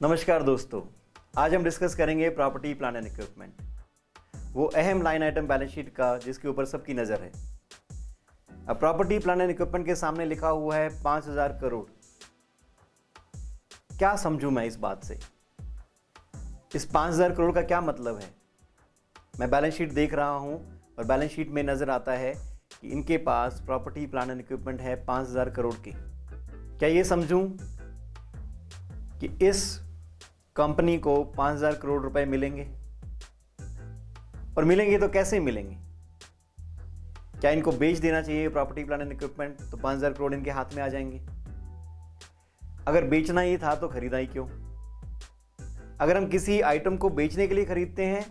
नमस्कार दोस्तों, आज हम डिस्कस करेंगे प्रॉपर्टी प्लांट एंड इक्विपमेंट, वो अहम लाइन आइटम बैलेंस शीट का जिसके ऊपर सबकी नज़र है। अब प्रॉपर्टी प्लांट एंड इक्विपमेंट के सामने लिखा हुआ है 5,000 करोड़। क्या समझूं मैं इस बात से? इस 5,000 करोड़ का क्या मतलब है? मैं बैलेंस शीट देख रहा हूं और बैलेंस शीट में नज़र आता है कि इनके पास प्रॉपर्टी प्लांट एंड इक्विपमेंट है 5,000 करोड़ के। क्या ये समझूं कि इस कंपनी को 5,000 करोड़ रुपए मिलेंगे? और मिलेंगे तो कैसे मिलेंगे? क्या इनको बेच देना चाहिए प्रॉपर्टी प्लांट एंड इक्विपमेंट तो 5,000 करोड़ इनके हाथ में आ जाएंगे? अगर बेचना ही था तो खरीदा ही क्यों? अगर हम किसी आइटम को बेचने के लिए खरीदते हैं,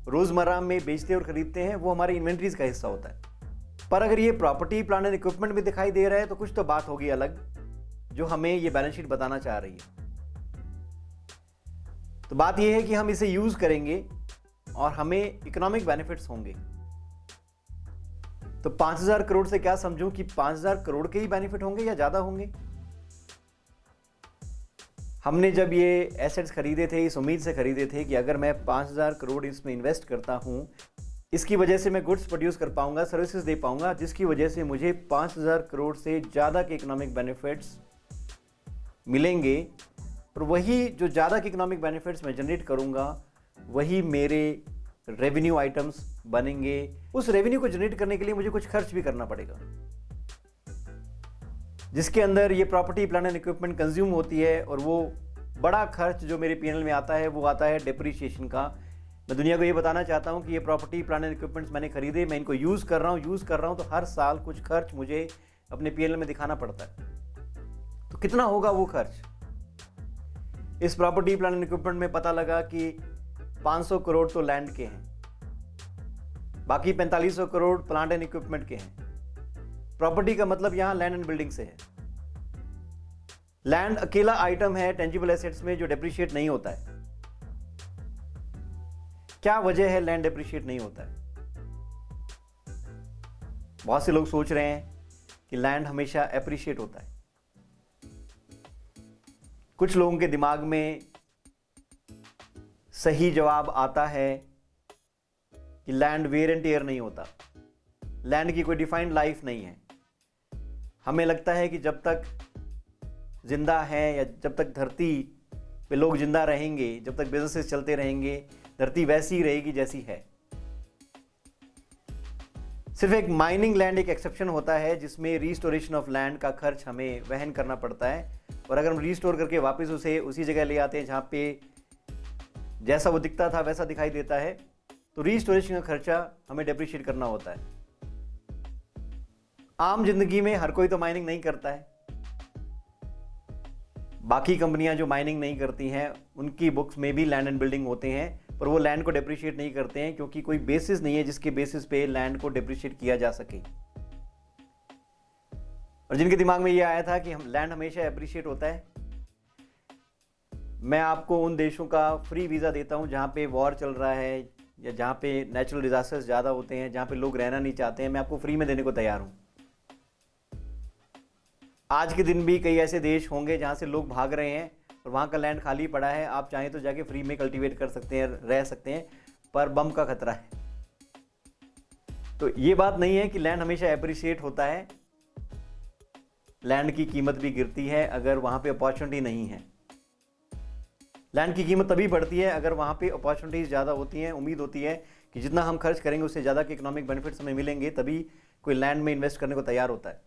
रोजमर्रा में बेचते और खरीदते हैं, वो हमारी इन्वेंट्रीज का हिस्सा होता है। पर अगर ये प्रॉपर्टी प्लांट एंड इक्विपमेंट भी दिखाई दे रहा है तो कुछ तो बात होगी अलग, जो हमें ये बैलेंस शीट बताना चाह रही है। तो बात यह है कि हम इसे यूज करेंगे और हमें इकोनॉमिक बेनिफिट्स होंगे। तो 5,000 करोड़ से क्या समझूं कि 5,000 करोड़ के ही बेनिफिट होंगे या ज्यादा होंगे? हमने जब ये एसेट्स खरीदे थे इस उम्मीद से खरीदे थे कि अगर मैं 5,000 करोड़ इसमें इन्वेस्ट करता हूं, इसकी वजह से मैं गुड्स प्रोड्यूस कर पाऊंगा, सर्विसेज दे पाऊंगा, जिसकी वजह से मुझे 5,000 करोड़ से ज्यादा के इकोनॉमिक बेनिफिट्स मिलेंगे। और वही जो ज़्यादा के इकोनॉमिक बेनिफिट्स मैं जनरेट करूंगा, वही मेरे रेवेन्यू आइटम्स बनेंगे। उस रेवेन्यू को जनरेट करने के लिए मुझे कुछ खर्च भी करना पड़ेगा, जिसके अंदर ये property plant and equipment consume होती है। और वो बड़ा खर्च जो मेरे पीएनएल में आता है वो आता है डिप्रिसिएशन का। मैं दुनिया को ये बताना चाहता हूँ कि ये प्रॉपर्टी प्लांट एंड इक्विपमेंट्स मैंने खरीदे, मैं इनको यूज़ कर रहा हूँ तो हर साल कुछ खर्च मुझे अपने पीएनएल में दिखाना पड़ता है। तो कितना होगा वो खर्च? इस प्रॉपर्टी प्लांट एंड इक्विपमेंट में पता लगा कि 500 करोड़ तो लैंड के हैं, बाकी 4500 करोड़ प्लांट एंड इक्विपमेंट के हैं। प्रॉपर्टी का मतलब यहां लैंड एंड बिल्डिंग से है। लैंड अकेला आइटम है टेंजिबल एसेट्स में जो डेप्रिशिएट नहीं होता है। क्या वजह है लैंड डेप्रिशिएट नहीं होता है? बहुत से लोग सोच रहे हैं कि लैंड हमेशा एप्रिशिएट होता है। कुछ लोगों के दिमाग में सही जवाब आता है कि लैंड वेयर एंड टेयर नहीं होता, लैंड की कोई डिफाइंड लाइफ नहीं है। हमें लगता है कि जब तक जिंदा है या जब तक धरती पे लोग जिंदा रहेंगे, जब तक बिजनेसेस चलते रहेंगे, धरती वैसी ही रहेगी जैसी है। सिर्फ एक माइनिंग लैंड एक एक्सेप्शन होता है जिसमें रिस्टोरेशन ऑफ लैंड का खर्च हमें वहन करना पड़ता है। और अगर हम रिस्टोर करके वापस उसे उसी जगह ले आते हैं जहां पे जैसा वो दिखता था वैसा दिखाई देता है, तो रिस्टोरेशन का खर्चा हमें डेप्रिशिएट करना होता है। आम जिंदगी में हर कोई तो माइनिंग नहीं करता है। बाकी कंपनियां जो माइनिंग नहीं करती हैं उनकी बुक्स में भी लैंड एंड बिल्डिंग होते हैं, पर वो लैंड को डेप्रिशिएट नहीं करते हैं क्योंकि कोई बेसिस नहीं है जिसके बेसिस पे लैंड को डेप्रिशिएट किया जा सके। और जिनके दिमाग में ये आया था कि हम लैंड हमेशा एप्रिशिएट होता है, मैं आपको उन देशों का फ्री वीज़ा देता हूं जहां पे वॉर चल रहा है या जहां पे नेचुरल डिजास्टर्स ज़्यादा होते हैं, जहां पे लोग रहना नहीं चाहते हैं, मैं आपको फ्री में देने को तैयार हूं। आज के दिन भी कई ऐसे देश होंगे जहां से लोग भाग रहे हैं और वहां का लैंड खाली पड़ा है, आप चाहें तो जाके फ्री में कल्टीवेट कर सकते हैं, रह सकते हैं, पर बम का खतरा है। तो ये बात नहीं है कि लैंड हमेशा एप्रिशिएट होता है। लैंड की कीमत भी गिरती है अगर वहां पे अपॉर्चुनिटी नहीं है। लैंड की कीमत तभी बढ़ती है अगर वहां पे अपॉर्चुनिटीज ज़्यादा होती हैं। उम्मीद होती है कि जितना हम खर्च करेंगे उससे ज़्यादा के इकोनॉमिक बेनिफिट्स हमें मिलेंगे, तभी कोई लैंड में इन्वेस्ट करने को तैयार होता है।